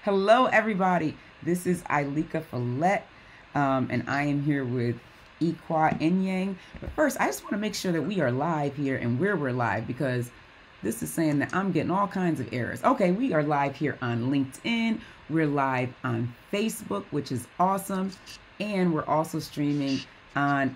Hello, everybody. This is Ileka Falette, and I am here with Iquo and Yang. But first, I just want to make sure that we are live here and where we're live, because this is saying that I'm getting all kinds of errors. Okay, we are live here on LinkedIn. We're live on Facebook, which is awesome. And we're also streaming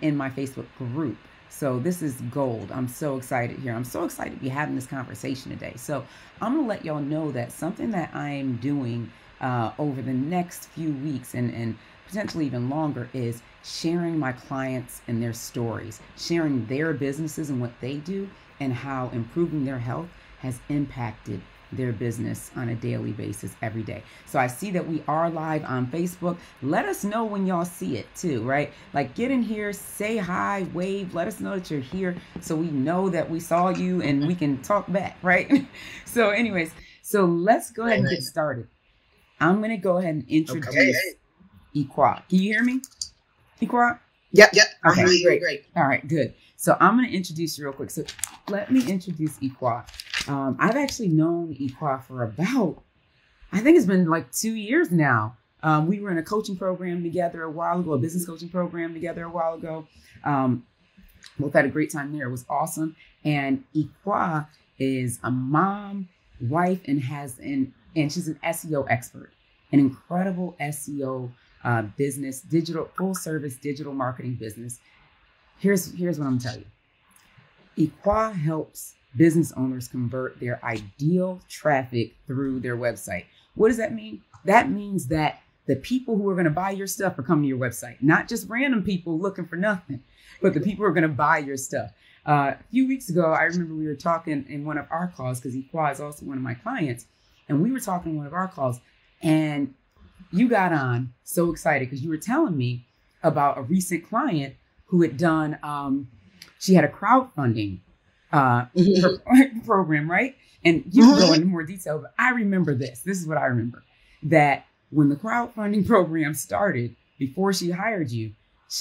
in my Facebook group. So this is gold. I'm so excited here. I'm so excited to be having this conversation today. So I'm going to let y'all know that something that I'm doing over the next few weeks and potentially even longer is sharing my clients and their stories, sharing their businesses and what they do and how improving their health has impacted their business on a daily basis every day. So I see that we are live on Facebook. Let us know when y'all see it too, right? Like, get in here, say hi, wave, let us know that you're here so we know that we saw you and we can talk back, right? So anyways, so let's go ahead and get started. I'm going to go ahead and introduce Iquo. Can you hear me? Iquo? Yep. Okay, Great. All right, good. So I'm going to introduce you real quick. So let me introduce Iquo. I've actually known Iquo for about, I think it's been like 2 years now. We were in a coaching program together a while ago, a business coaching program together a while ago. Both had a great time there. It was awesome. And Iquo is a mom, wife, and she's an SEO expert, an incredible SEO business, digital, full service digital marketing business. Here's what I'm gonna tell you. Iquo helps business owners convert their ideal traffic through their website. What does that mean? That means that the people who are going to buy your stuff are coming to your website, not just random people looking for nothing, but the people who are going to buy your stuff. A few weeks ago, I remember we were talking in one of our calls, because Iquo is also one of my clients, and we were talking in one of our calls, and you got on so excited because you were telling me about a recent client who had done, she had a crowdfunding program, right? And you can go into more detail, but I remember this. This is what I remember. That when the crowdfunding program started, before she hired you,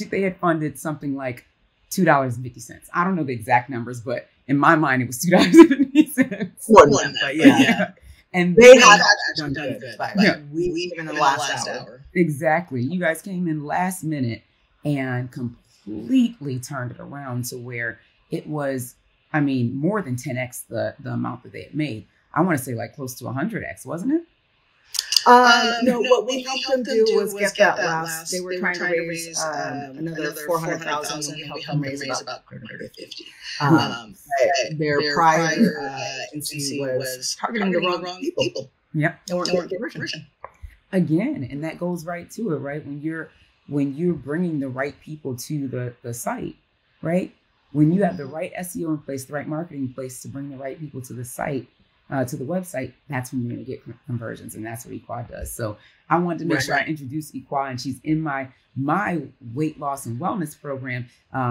they had funded something like $2.50. I don't know the exact numbers, but in my mind, it was $2.50. Yeah. And they had actually done good. Yeah. We came in the last hour. Exactly. You guys came in last minute and completely turned it around to where it was, I mean, more than 10x the amount that they had made. I want to say like close to 100x, wasn't it? No, what we helped them do was get that last. They were trying to raise another 400,000, and we helped them raise about 150. Their prior agency was targeting the wrong people. Yep. They weren't getting conversion. Again, and that goes right to it, right? When you're bringing the right people to the site, right? When you have the right SEO in place, the right marketing in place to bring the right people to the site, to the website, that's when you're going to get conversions. And that's what Iquo does. So I wanted to make sure I introduce Iquo, and she's in my weight loss and wellness program.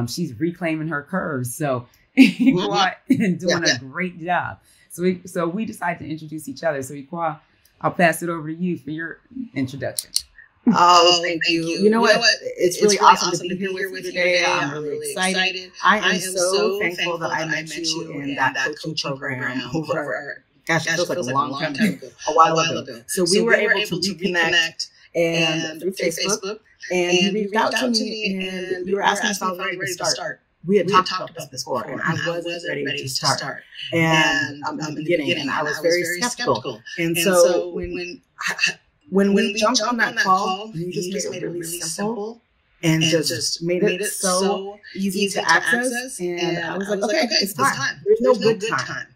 She's reclaiming her curves. So Iquo is doing a great job. So we decided to introduce each other. So Iquo, I'll pass it over to you for your introduction. Oh, thank you. You know what? It's really awesome to be here with you today. I'm really excited. I am so thankful that I met you in that coaching program over, gosh, it feels like a long time ago, a while ago. So we were able to reconnect and through Facebook, and you reached out to me and you were asking if I was ready to start. We had talked about this before, and I wasn't ready to start. And in the beginning, and I was very skeptical. And so when we jumped on that call, you just made it really simple and just made it so easy to access. And I was like, okay, it's time. There's no good time.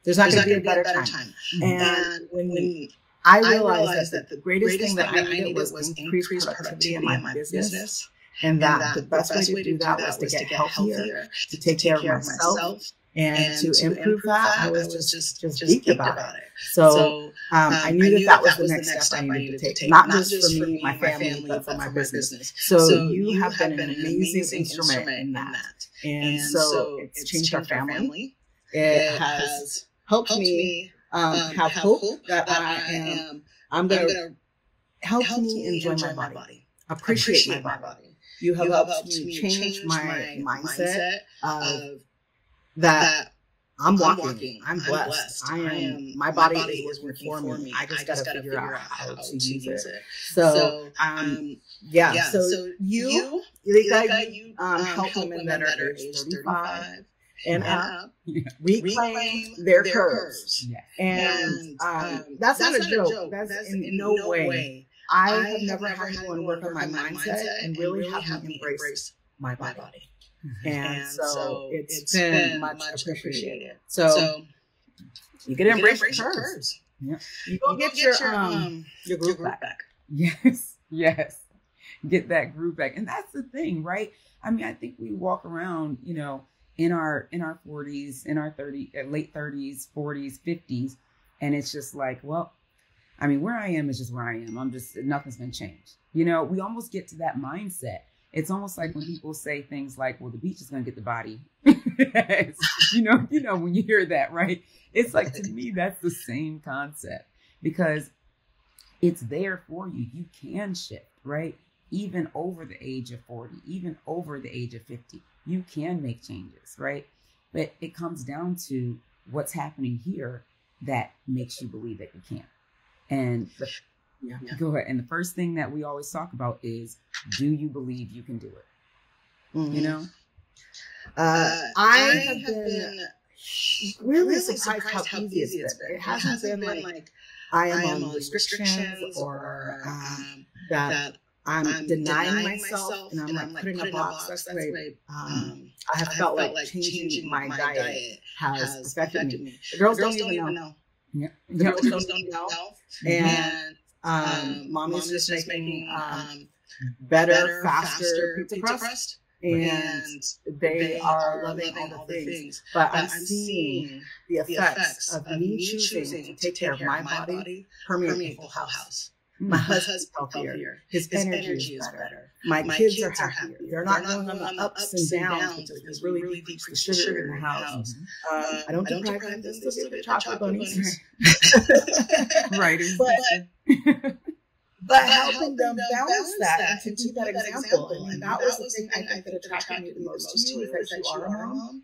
There's not going to be a better time. And when I realized that the greatest thing that I needed was increase productivity in my business, and that the best way to do that was to get healthier, to take care of myself, and to improve that, I was just geeked about it. So I knew that was the next step I needed to take, not just for me, my family, but for my business. So you have been an amazing instrument in that. And so it's changed our family. It has helped me have hope that I'm going to help me enjoy my body, appreciate my body. You have helped me change my mindset of that I'm walking. I'm blessed. I am. My body is working for me. I just got to figure out how to use it. So, yeah. So you, help women that are age 35 and up reclaim their curves. Yeah. And that's not a joke. That's in no way. I have never had anyone work on my mindset and really have me embrace my body. And so it's been much appreciated. So you get to embrace your curves. Yeah. You go get your group back. Yes. Get that group back. And that's the thing, right? I mean, I think we walk around, in our 40s, in our late 30s, 40s, 50s, and it's just like, well, I mean, where I am is just where I am. Nothing's going to change. We almost get to that mindset. It's almost like when people say things like, well, the beach is going to get the body. When you hear that, right? It's like, to me, that's the same concept, because it's there for you. You can shift, right? Even over the age of 40, even over the age of 50, you can make changes, right? But it comes down to what's happening here that makes you believe that you can. And go ahead. And the first thing that we always talk about is, do you believe you can do it? Mm-hmm. I have been really surprised how easy it's been. It hasn't been like I am on restrictions or that I'm denying myself and I'm like putting a box. That's the way I have felt like changing my diet has affected me. The girls don't even know. Yeah. The girls don't know. And mom is just making better, faster pizza crust. And they are loving all the things. But I'm seeing the effects of me choosing to take care of my body permeate the whole house. My husband's healthier. His energy is better. My kids are happier. They're not going on the ups and downs, which is really decrease the sugar in the house. I don't deprive them. They still get chocolate bunnies. Right. But helping them balance that and to do that example. And that was the thing I think that attracted me the most to you, is that you are a mom.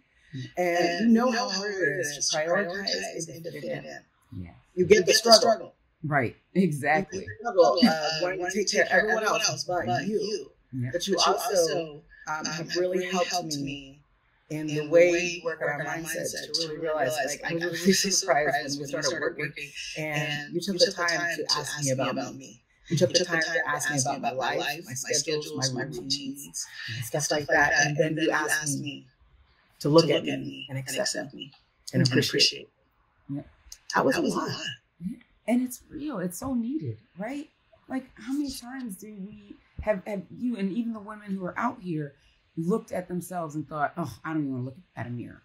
And you know how hard it is to prioritize and to fit in. Yeah. You get the struggle. Right. Exactly. Wanting to take care of everyone else but you. Yeah. But you also have really helped me in the way you work on our mindset to really realize, like, I was really surprised when we started working and you took the time to ask me about me. You took the time to ask me about my life, my schedules, my routines, stuff like that. And then you asked me to look at me and accept me and appreciate. Yeah. That was a lot. And it's real. It's so needed, right? Like, how many times do we have you and even the women who are out here looked at themselves and thought, oh, I don't even want to look at a mirror,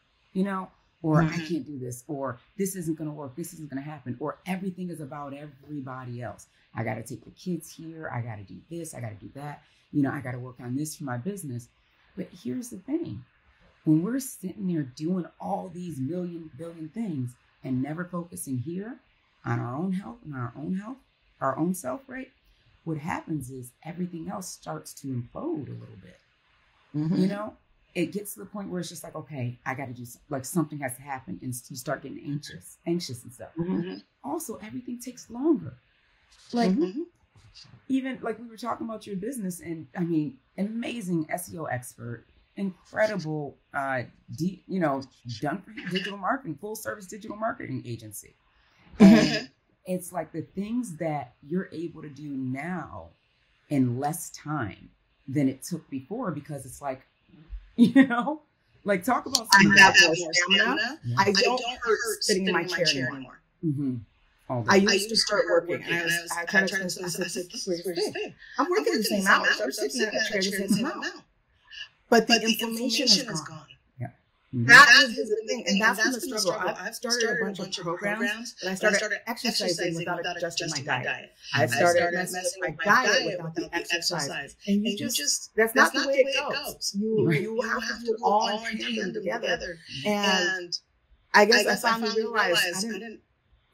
or I can't do this, or this isn't going to work, this isn't going to happen, or everything is about everybody else. I got to take the kids here. I got to do this. I got to do that. I got to work on this for my business. But here's the thing. When we're sitting there doing all these billion things and never focusing here on our own health and our own self, right? What happens is everything else starts to implode a little bit. Mm-hmm. It gets to the point where it's just like, okay, I got to do something has to happen, and you start getting anxious and stuff. Mm-hmm. Also, everything takes longer. Like, even like we were talking about your business, and I mean, amazing SEO expert, incredible, done for digital marketing, full service digital marketing agency. And it's like the things that you're able to do now in less time than it took before, because it's like, like, talk about something. I have more stamina. Yeah. I don't hurt sitting in my chair anymore. Mm-hmm. I used to start working, and I tried to say, I'm working the same hours. I'm sitting in a chair the same amount. But the inflammation is gone. Yeah. Mm-hmm. That is the thing, and that's been the struggle. I've started a bunch of programs, and I started exercising without adjusting my diet. I started messing with my diet without the exercise. And you just, that's not the way it goes. You have to do it all in tandem together. And I guess I finally realized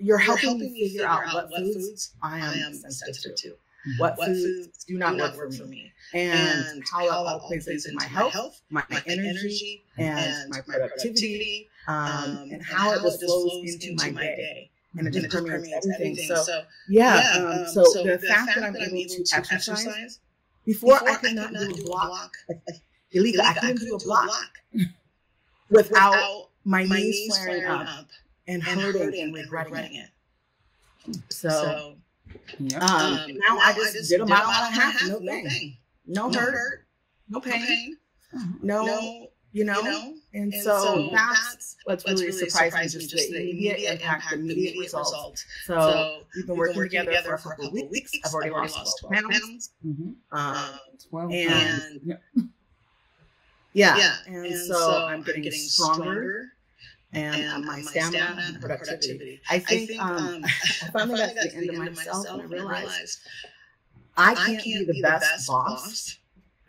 you're helping me figure out what foods I am sensitive to. What foods do not work for me. And how that all plays into my health, my energy, and my productivity, and how it just flows into my day. And it just permeates everything. So the fact that I'm able to exercise, before I could not do a block. Ileka, I couldn't do a block without my knees flaring up and hurting and regretting it. So now I just did a mile and a half, no pain. No hurt, no pain, no, and so that's what's really surprising, just the immediate impact, the immediate results. So we've been working together for a couple of weeks. I've already lost 12 pounds. And so I'm getting stronger. And my stamina and productivity. I think I finally got to the end of myself and I realized I can't be the best boss,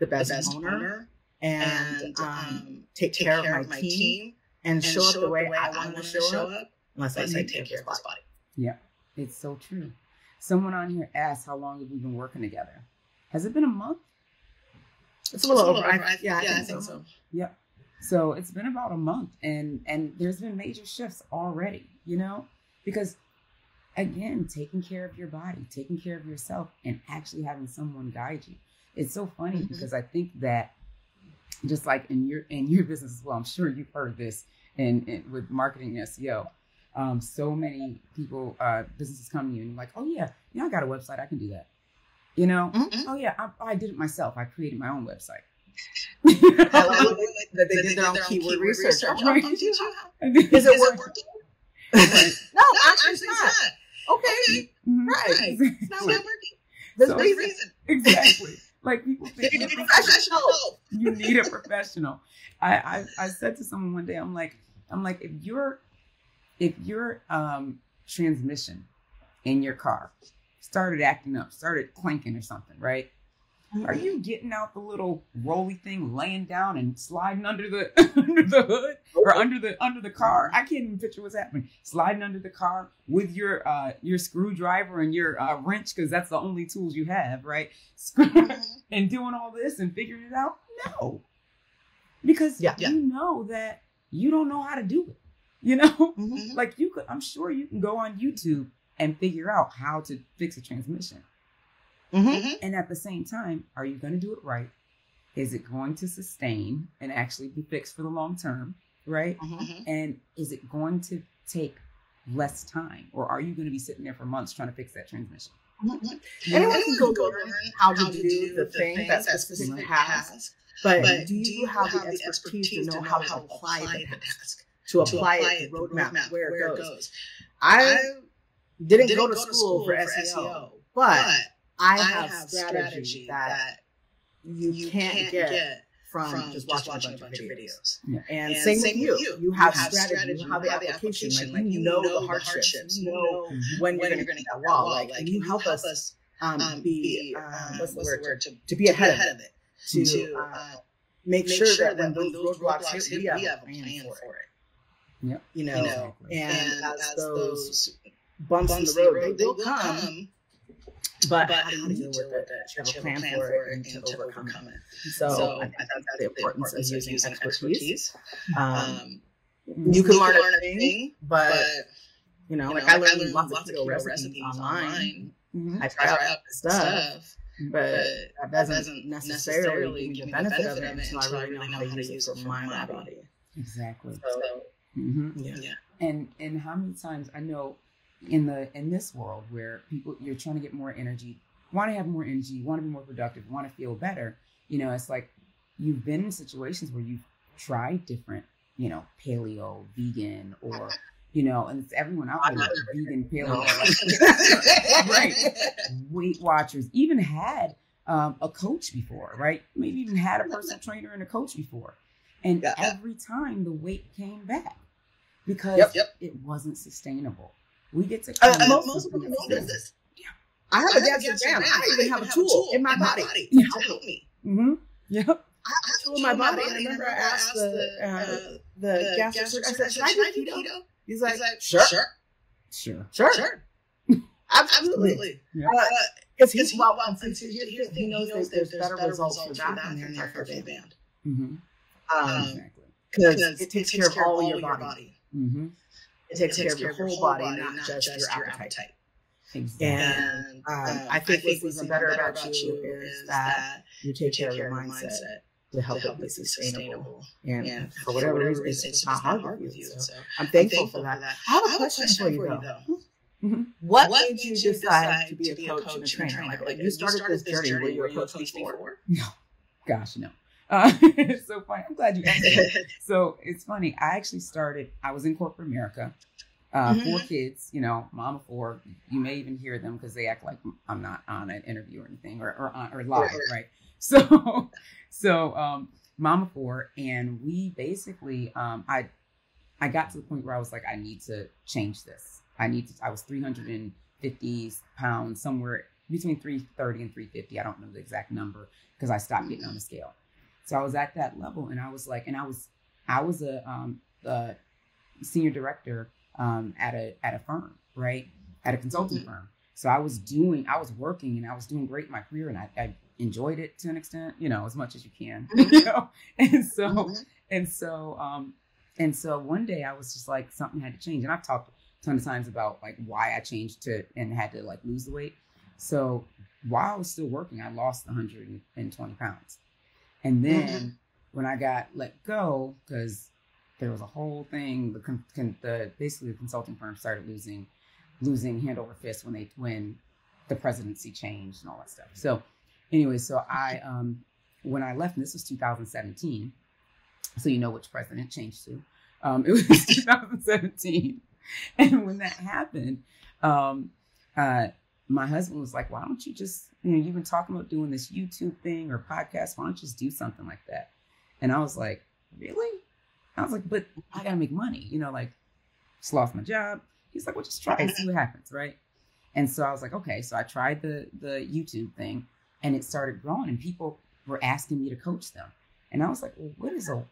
the best owner, and take care of my team and show up the way I want to show up unless I take care of this body. Yeah, it's so true. Someone on here asked, how long have we been working together? Has it been a month? It's a little over. I think so. Yeah. So it's been about a month and there's been major shifts already, because again, taking care of your body, taking care of yourself and actually having someone guide you. It's so funny because I think that just like in your business as well, I'm sure you've heard this and with marketing and SEO. So many people, businesses come to you and like, oh yeah, I got a website. I can do that. Oh yeah, I did it myself. I created my own website. I love that they did their own keyword research. Is it working? No, actually it's not. Okay. Right. It's not working. There's a reason. Exactly. Like people think you need a professional. I said to someone one day, I'm like, if your transmission in your car started acting up, started clanking or something, right? Are you getting out the little rolly thing, laying down and sliding under the hood or under the car? I can't even picture what's happening. Sliding under the car with your screwdriver and your wrench, because that's the only tools you have, right? And doing all this and figuring it out? No, because you know that you don't know how to do it. Like you could. I'm sure you can go on YouTube and figure out how to fix a transmission. And at the same time, are you going to do it right? Is it going to sustain and actually be fixed for the long term, right? And is it going to take less time, or are you going to be sitting there for months trying to fix that transmission? Anyone can go learn how to do the thing that's a specific task, but do you have the expertise to know how to apply the task, to apply it, the roadmap, where it goes? I didn't go to school for SEO, but I have strategy that you can't get from just watching a bunch of videos. And same with you. You have strategy, you have the application, like you know the hardships, you know when you're going to get that wall, like, and you help us be what's the word, to be ahead of it, to make sure that when those roadblocks hit, we have a plan for it. And as those bumps in the road, they will come. But how do you deal with it? You have a plan for it and to overcome it. So I think that's the importance of using expertise. You can learn a thing, but like I learned lots of keto recipes online. I try out stuff, but that doesn't necessarily give me the benefit of it until I really know how to use it for my body. Exactly. So, And how many times I know in this world where you're trying to get more energy, want to have more energy, want to be more productive, want to feel better, it's like you've been in situations where you've tried different, paleo, vegan, or and it's everyone out there vegan, paleo, right? Weight Watchers, even had a coach before, right? Maybe even had a personal trainer and a coach before, and every time the weight came back because it wasn't sustainable. We get to most people know this. I have a gastric jam. I even have a tool in my body to help me. I have a tool in my body. And I remember I asked the gastric surgeon, I said, should I do keto? He's like, sure. Absolutely. Because he knows there's better results for that than there are for Band. Exactly. Because it takes care of all your body. Mm-hmm. It takes care of your whole body, not just your appetite. Exactly. And I think what's even better about you is that you take care of your mindset to help it be sustainable. And for whatever reason, it's not hard with you. So I'm thankful for that. I have a question for you, though. Mm-hmm. What made you decide to be a coach and a trainer? Like you started this journey. Were you a coach before? No. Gosh, no. It's so funny. I'm glad you asked that. So it's funny. I was in corporate America. 4 kids, mom of 4. You may even hear them because they act like I'm not on an interview or anything or live, right? So mom of 4, and we basically, I got to the point where I was like, I need to change this. I was 350 pounds, somewhere between 330 and 350. I don't know the exact number because I stopped getting on the scale. So I was at that level, and I was like, I was a senior director at a firm, right? At a consulting firm. So I was working and I was doing great in my career, and I enjoyed it to an extent, as much as you can, And so one day I was just like, something had to change. And I've talked a ton of times about like why I changed and had to like lose the weight. So while I was still working, I lost 120 pounds. And then when I got let go, because there was a whole thing, basically the consulting firm started losing hand over fist when the presidency changed and all that stuff. So anyway, I when I left, and this was 2017, so you know which president changed to. It was 2017, and when that happened, my husband was like, "Why don't you just, you've been talking about doing this YouTube thing or podcast. Why don't you just do something like that?" And I was like, "Really?" I was like, "But I gotta make money, just lost my job." He's like, "Well, just try it, see what happens, right?" And so I was like, okay. So I tried the YouTube thing, and it started growing, and people were asking me to coach them. And I was like, "Well, what is a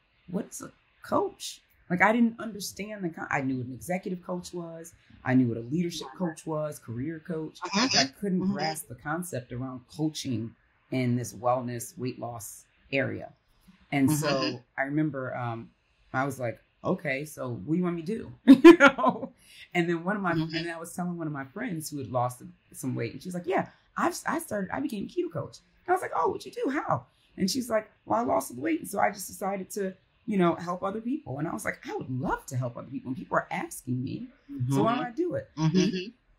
coach?" Like, I didn't understand I knew what an executive coach was. I knew what a leadership coach was, career coach. But I couldn't grasp the concept around coaching in this wellness, weight loss area. And so I remember, I was like, okay, so what do you want me to do? And then and I was telling one of my friends who had lost some weight, and she's like, "Yeah, I became a keto coach." And I was like, "Oh, what'd you do? How?" And she's like, "Well, I lost the weight, and so I just decided to, help other people." And I was like, "I would love to help other people." And people are asking me, so why don't I do it?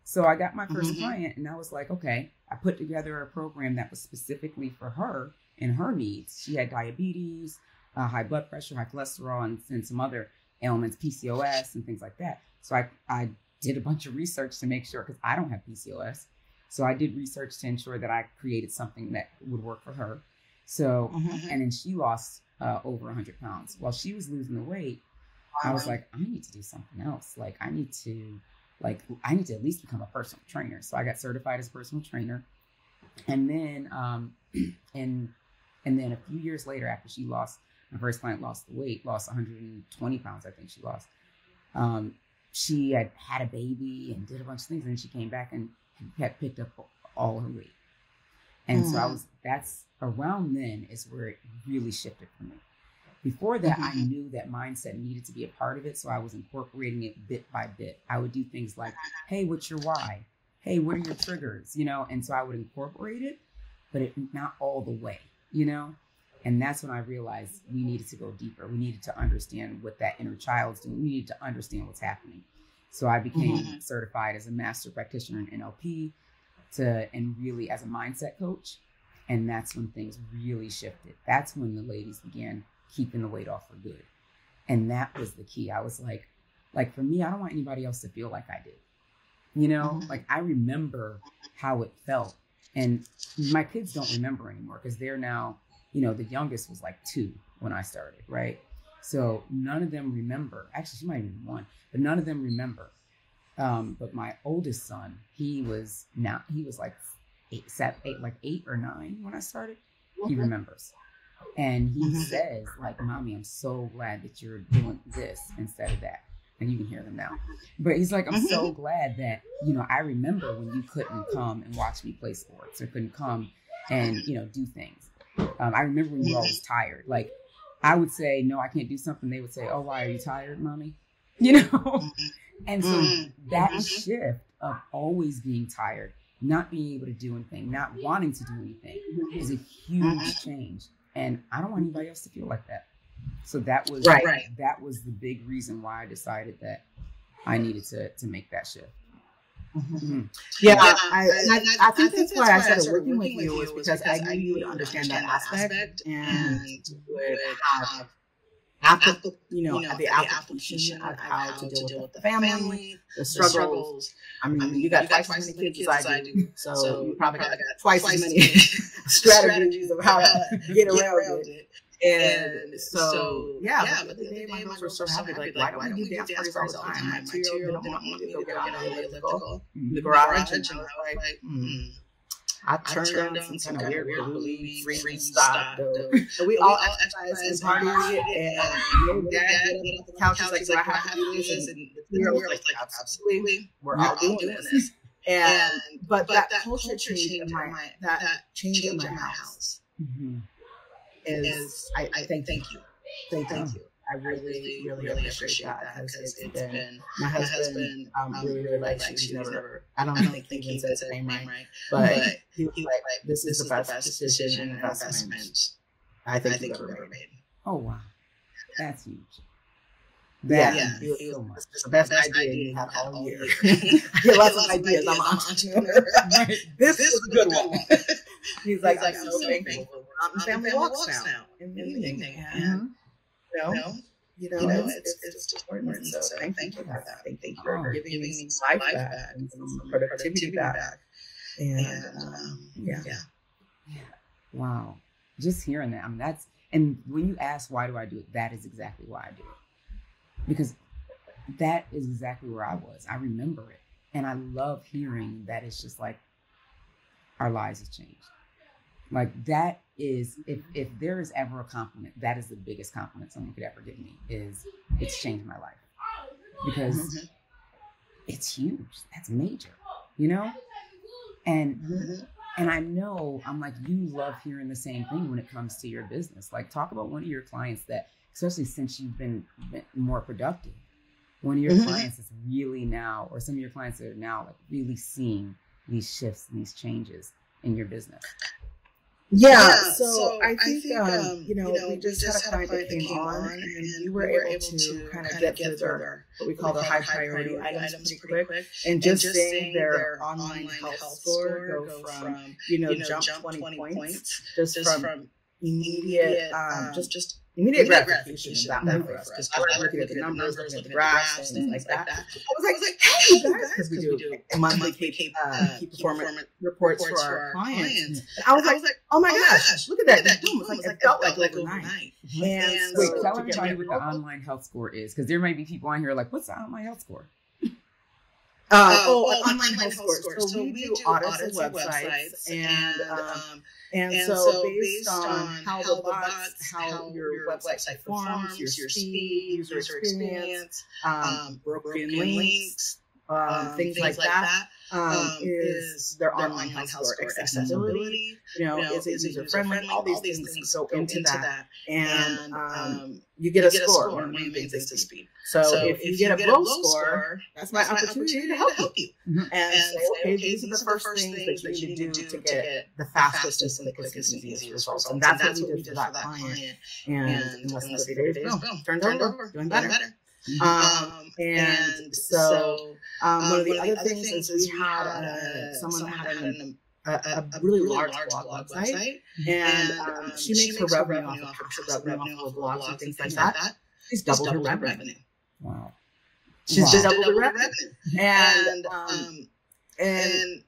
So I got my first client, and I was like, okay, I put together a program that was specifically for her and her needs. She had diabetes, high blood pressure, high cholesterol, and some other ailments, PCOS and things like that. So I did a bunch of research to make sure, because I don't have PCOS. So I did research to ensure that I created something that would work for her. So, and then she lost over 100 pounds. While she was losing the weight, I was like, I need to do something else. Like, I need to at least become a personal trainer. So I got certified as a personal trainer. And then, and then a few years later, after my first client lost the weight, lost 120 pounds, I think she lost. She had a baby and did a bunch of things, and she came back and had picked up all her weight. And so that's around then is where it really shifted for me. Before that, I knew that mindset needed to be a part of it. So I was incorporating it bit by bit. I would do things like, hey, what's your why? Hey, what are your triggers? And so I would incorporate it, but not all the way, And that's when I realized we needed to go deeper. We needed to understand what that inner child's doing. We needed to understand what's happening. So I became certified as a master practitioner in NLP and really as a mindset coach. And that's when things really shifted. That's when the ladies began keeping the weight off for good. And that was the key. I was like for me, I don't want anybody else to feel like I did. Like, I remember how it felt. And my kids don't remember anymore because they're now, the youngest was like 2 when I started, right? So none of them remember. Actually, she might have been 1, but none of them remember. But my oldest son, he was like 8 or 9 when I started. He remembers. And he says, like, "Mommy, I'm so glad that you're doing this instead of that." And you can hear them now. But he's like, "I'm so glad that, I remember when you couldn't come and watch me play sports or couldn't come and, do things. I remember when you were always tired. Like, I would say, no, I can't do something. They would say, "Oh, why are you tired, Mommy?" you know? And so that shift of always being tired, not being able to do anything, not wanting to do anything is a huge change. And I don't want anybody else to feel like that. So that was that was the big reason why I decided that I needed to make that shift. Yeah, I think that's why I started working with you, was because I knew you would understand that aspect and would have the application of how to deal with the family, the struggles. I mean, you got twice as many kids as I do, so you probably got twice as many strategies of how to get around it. And so, but the day my girls were so happy, like, why don't we do dance parties all the time? My 2-year-old didn't want me to go get on the elliptical in the garage, and I was like, I turned on some kind of weird bluey free stop. So we all exercise and party, and Dad got off the couch, was like, do I have to do this? And the 2-year-old was like, absolutely, we're all doing this. And but that culture change in my house is, I thank you. Thank you. I really appreciate that, because it's been, my husband really likes you. He's never, I don't think he says his name right, but he was like, this is the best decision and investment I think you've ever made. Oh, wow. That's huge. He was so much. It's the best idea you had all year. I get lots of ideas. I'm an entrepreneur. This is a good one. He's like, I'm so thankful. Family walks now in the evening. It's just important. So thank you for that. Thank you for giving me some life back and some productivity back. And Wow. Just hearing that. I mean, and when you ask why do I do it, that is exactly why I do it. Because that is exactly where I was. I remember it. And I love hearing that it's just like our lives have changed. Like that is, if there is ever a compliment, that is the biggest compliment someone could ever give me, is it's changed my life. Because it's huge. That's major, you know? And I know, I'm like, you love hearing the same thing when it comes to your business. Like, talk about one of your clients that, especially since you've been more productive, one of your clients is really now, or some of your clients that are now like really seeing these shifts and these changes in your business. So I think we just had a client that came on, and we were able to kind of get through what we call the high priority items pretty quick, and just seeing their online health score go from jump 20 points just from immediate immediate gratification about that for us, because I was looking at the numbers, looking at the graphs, and things like that. I was like, hey guys, because we do monthly key performance reports for our clients. And I was like, oh my gosh, look at that! It felt like overnight. And wait, tell everybody what the online health score is, because there may be people on here like, what's the online health score? An online health score. So we do audits of websites, and so based on how the bots, how your website performs, your speed, user experience, broken links, things like that, is their online health score. Accessibility, is it user friendly? All these things go into that, and you get a score. One of the main things is speed. So if you get a low score, that's my opportunity to help you. And say, okay, these are the first things that you need to do to get the fastest and the quickest and easiest results. And that's what we did for that client. And in less than 30 days, boom, turned over, doing better. And so one of the other things is we had someone that had a really large blog website, and she makes her revenue off of passive revenue off of blogs and things like that. She's doubled her revenue. Wow. She's just doubled her revenue. And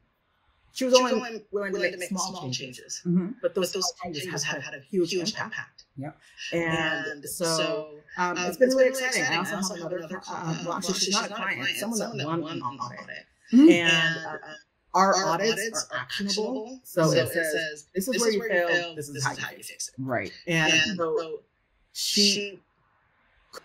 she was only willing to make small changes. But those small changes have had a huge impact. Yeah. And so it's been really exciting. I also have another blog. She's not a client, someone that won an audit. And our audits are actionable. So it says, this is where you failed, this is how you fix it. Right. And so she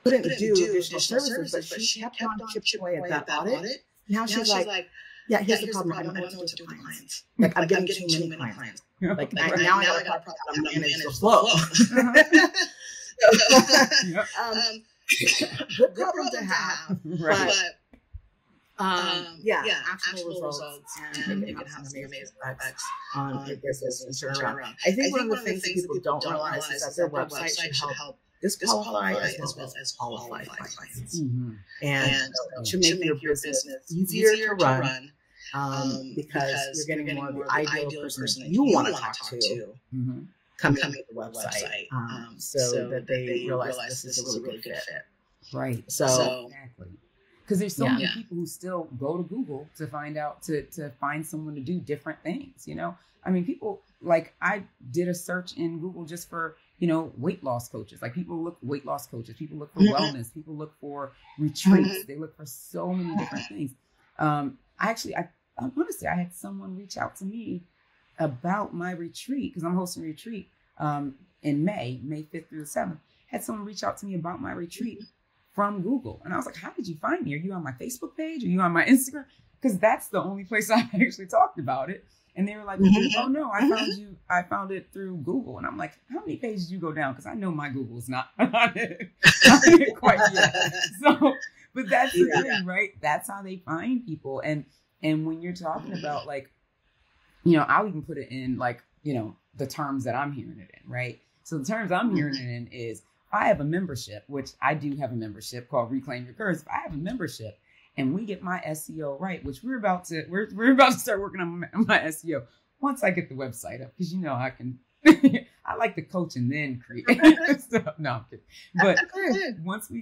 couldn't do additional services, but she kept on chipping away at that audit. Now she's like, yeah, here's the problem. I don't know what to do with clients. Like, I'm getting too many clients. Like, now I got a problem. I'm managing the flow. good problem to have, right. But actual results, and it can have some amazing effects on your business and turnaround. I think one of the things that people don't realize is that their website should help disqualify as well as qualify clients, and it should make your business easier to run, because you're getting more of the ideal person that you want to talk to coming to the website, so that they realize this is a really good fit. Right. So exactly. Because there's so many people who still go to Google to find out, to find someone to do different things, you know? I mean, people, like, I did a search in Google just for, you know, weight loss coaches. Like, people look weight loss coaches, people look for wellness, people look for retreats. They look for so many different things. I want to say I had someone reach out to me about my retreat, because I'm hosting a retreat in May 5th through the 7th. Had someone reach out to me about my retreat from Google. And I was like, how did you find me? Are you on my Facebook page? Are you on my Instagram? Because that's the only place I actually talked about it. And they were like, oh no, I found it through Google. And I'm like, how many pages did you go down? Because I know my Google's not on it quite yet. So, but that's the thing, right? That's how they find people. And when you're talking about, like, you know, I'll even put it in, like, you know, the terms that I'm hearing it in, right? So the terms I'm hearing it in is, I have a membership, which I do have a membership called Reclaim Your Curves. I have a membership, and we get my SEO right, which we're about to start working on my SEO once I get the website up, because, you know, I can, I like to coach and then create stuff. No, I'm kidding. But once we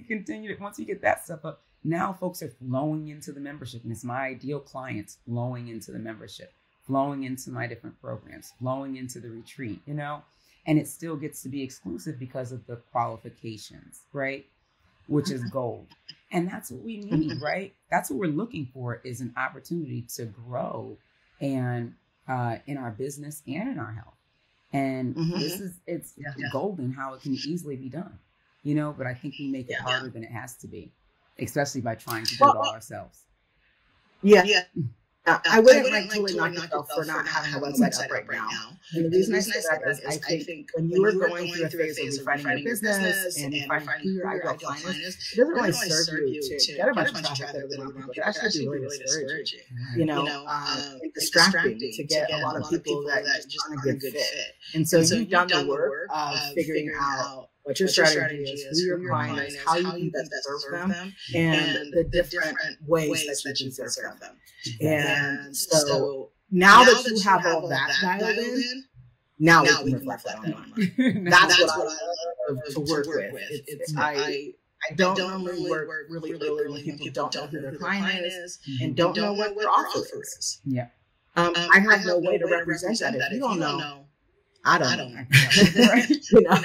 get that stuff up, now folks are flowing into the membership, and it's my ideal clients flowing into the membership, flowing into my different programs, flowing into the retreat, you know? And it still gets to be exclusive because of the qualifications, right? Which is gold. And that's what we need, right? That's what we're looking for, is an opportunity to grow and in our business and in our health. And it's golden how it can easily be done, you know, but I think we make it harder than it has to be, especially by trying to do it all ourselves. I wouldn't like totally knock yourself for not having a website up right now. And the reason I say that is I think when you are going through a phase of refining your business and finding who your ideal client is, it doesn't really serve you to get a bunch of traffic that are people. It actually be really discouraging, you know, and distracting to get a lot of people that just aren't a good fit. And so you've done the work of figuring out what your strategy is, who your client is, how you can best serve them, and the different ways that you can serve them. And so now that you have all that dialed in, now we can reflect that online. That's what I love to work with. I don't normally work really early when people don't know who their client is and don't know what their offer is. Yeah. I have no way to represent that. If you don't know, I don't know. Right? You know?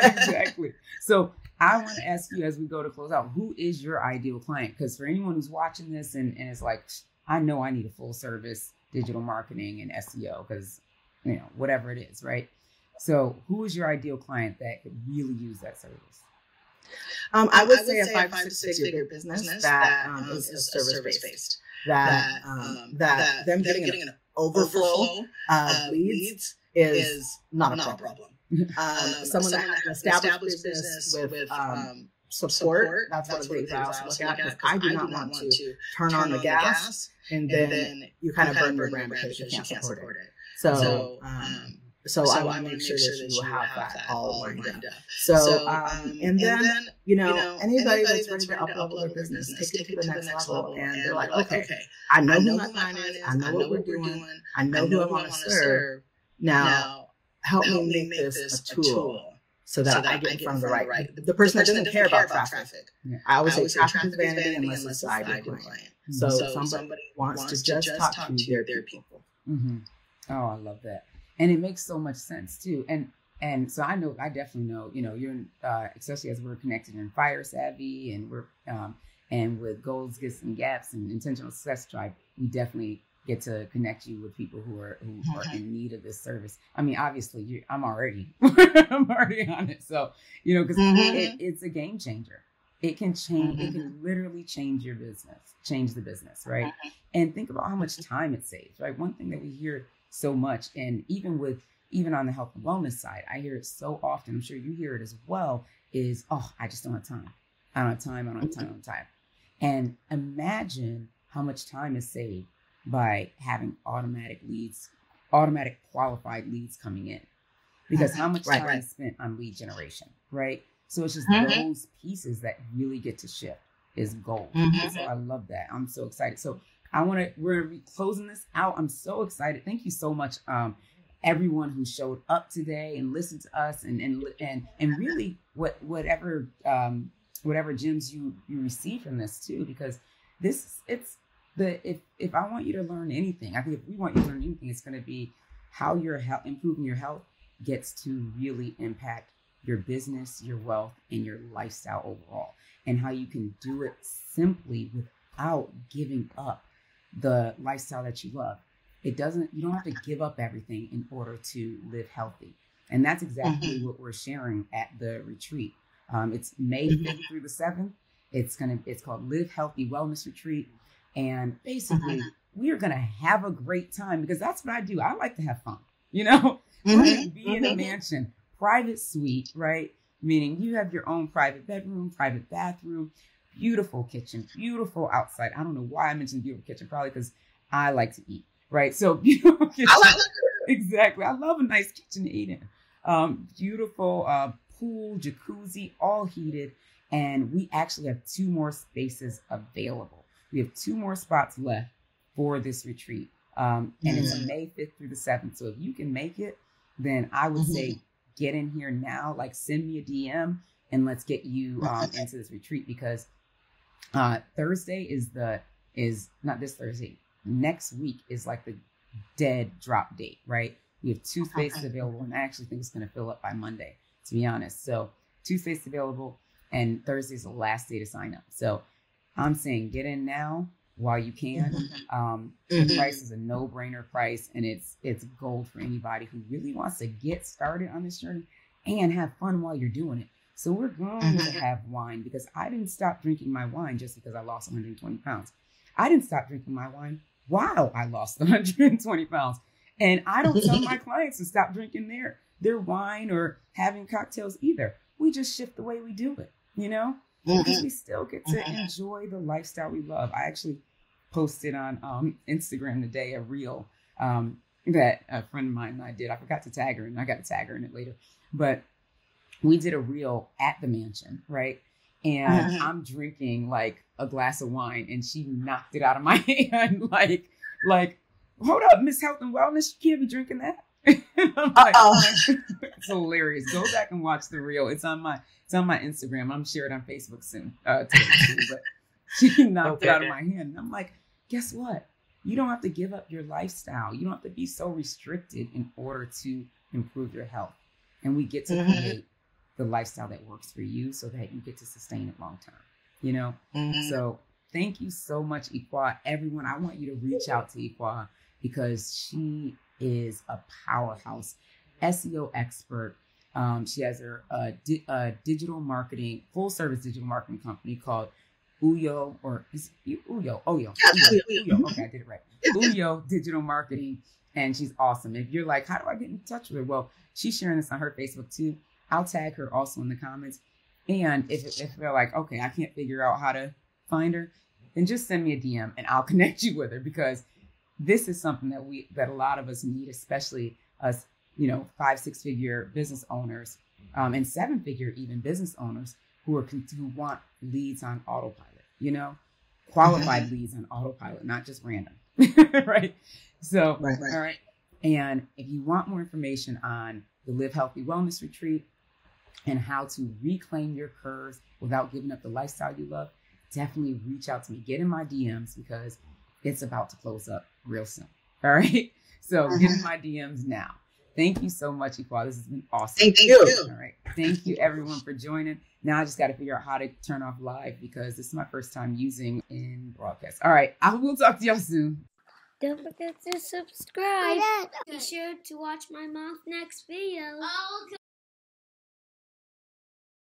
Exactly. So I want to ask you, as we go to close out, who is your ideal client? Because for anyone who's watching this and is like, I know I need a full service digital marketing and SEO, because, you know, whatever it is, right? So who is your ideal client that could really use that service? I would say a 5 to 6 figure business that is service based. That them getting an overflow of leads is not a problem. Someone that has an established business with support, that's one of the things I also look at, because I do not want to turn on the gas and then you kind of burn your brand because you can't support it. So I want to make sure that you have that all lined up. So, and then, you know, anybody that's ready to up-level their business, take it to the next level, and they're like, okay, I know who my client is, I know what we're doing, I know who I want to serve. Now, help me make this a tool so that I get in front of the person that doesn't care about traffic. Yeah. I always say traffic is vanity unless it's the ideal client. So somebody wants to just talk to their people. Mm-hmm. Oh, I love that. And it makes so much sense too. And so I definitely know, you know, you're especially as we're connected in Fire Savvy, and we're and with Goals, Gifts, and Gaps and Intentional Success Tribe, we definitely get to connect you with people who are in need of this service. I mean, obviously, I'm already on it. So, you know, because it's a game changer. It can change. It can literally change your business, change the business, right? And think about how much time it saves, right? One thing that we hear so much, and even on the health and wellness side, I hear it so often. I'm sure you hear it as well. Is I just don't have time. I don't have time. I don't have time. I don't have time. And imagine how much time is saved by having automatic qualified leads coming in. Because how much time is spent on lead generation, right? So it's just those pieces that really get to shift is gold. So I love that. I'm so excited. So we're going to be closing this out. I'm so excited. Thank you so much, everyone who showed up today and listened to us and really whatever gems you receive from this too, because if I want you to learn anything, I think if we want you to learn anything, it's going to be how your improving your health gets to really impact your business, your wealth, and your lifestyle overall, and how you can do it simply without giving up the lifestyle that you love. You don't have to give up everything in order to live healthy. And that's exactly what we're sharing at the retreat. It's May 5th through the 7th. It's called Live Healthy Wellness Retreat. And basically, we are going to have a great time, because that's what I do. I like to have fun, We're going to be in a mansion, private suite, right? Meaning you have your own private bedroom, private bathroom, beautiful kitchen, beautiful outside. I don't know why I mentioned beautiful kitchen, probably because I like to eat, right? So beautiful kitchen. Exactly. I love a nice kitchen to eat in. Beautiful pool, jacuzzi, all heated. And we actually have 2 more spaces available. We have 2 more spots left for this retreat. And it's May 5th through the 7th. So if you can make it, then I would say get in here now, like send me a DM and let's get you into this retreat, because Thursday is not this Thursday. Next week is like the dead drop date, right? We have 2 spaces available, and I actually think it's going to fill up by Monday, to be honest. So 2 spaces available, and Thursday is the last day to sign up. So I'm saying get in now while you can. The price is a no-brainer price, and it's gold for anybody who really wants to get started on this journey and have fun while you're doing it. So we're going to have wine, because I didn't stop drinking my wine just because I lost 120 pounds. I didn't stop drinking my wine while I lost 120 pounds. And I don't tell my clients to stop drinking their wine or having cocktails either. We just shift the way we do it, because we still get to enjoy the lifestyle we love. I actually posted on Instagram today a reel that a friend of mine and I did. I forgot to tag her, and I got to tag her in it later. But we did a reel at the mansion, right? And I'm drinking like a glass of wine, and she knocked it out of my hand, like, hold up, Miss Health and Wellness, you can't be drinking that. I'm like, it's hilarious. Go back and watch the reel. It's on my Instagram. I'm sharing it on Facebook soon. But she knocked it out of my hand, and I'm like, guess what? You don't have to give up your lifestyle. You don't have to be so restricted in order to improve your health. And we get to create the lifestyle that works for you, so that you get to sustain it long term. So thank you so much, Iquo. Everyone, I want you to reach out to Iquo, because she is a powerhouse SEO expert. She has her digital marketing, full service digital marketing company called Uyo, or is it Uyo? Uyo. Okay, I did it right. Uyo Digital Marketing. And she's awesome. If you're like, how do I get in touch with her? Well, she's sharing this on her Facebook too. I'll tag her also in the comments. And if they're like, okay, I can't figure out how to find her, then just send me a DM and I'll connect you with her, because this is something that a lot of us need, especially us, 5-6 figure business owners, and 7-figure even business owners who want leads on autopilot, qualified leads on autopilot, not just random, right? So, all right. And if you want more information on the Live Healthy Wellness Retreat and how to reclaim your curves without giving up the lifestyle you love, definitely reach out to me. Get in my DMs, because it's about to close up real soon. All right. So get in my DMs now. Thank you so much, Iquo. This has been awesome. Thank you. All right. Thank you, everyone, for joining. Now I just got to figure out how to turn off live, because this is my first time using in broadcast. All right. I will talk to y'all soon. Don't forget to subscribe. Be sure to watch my mom's next video.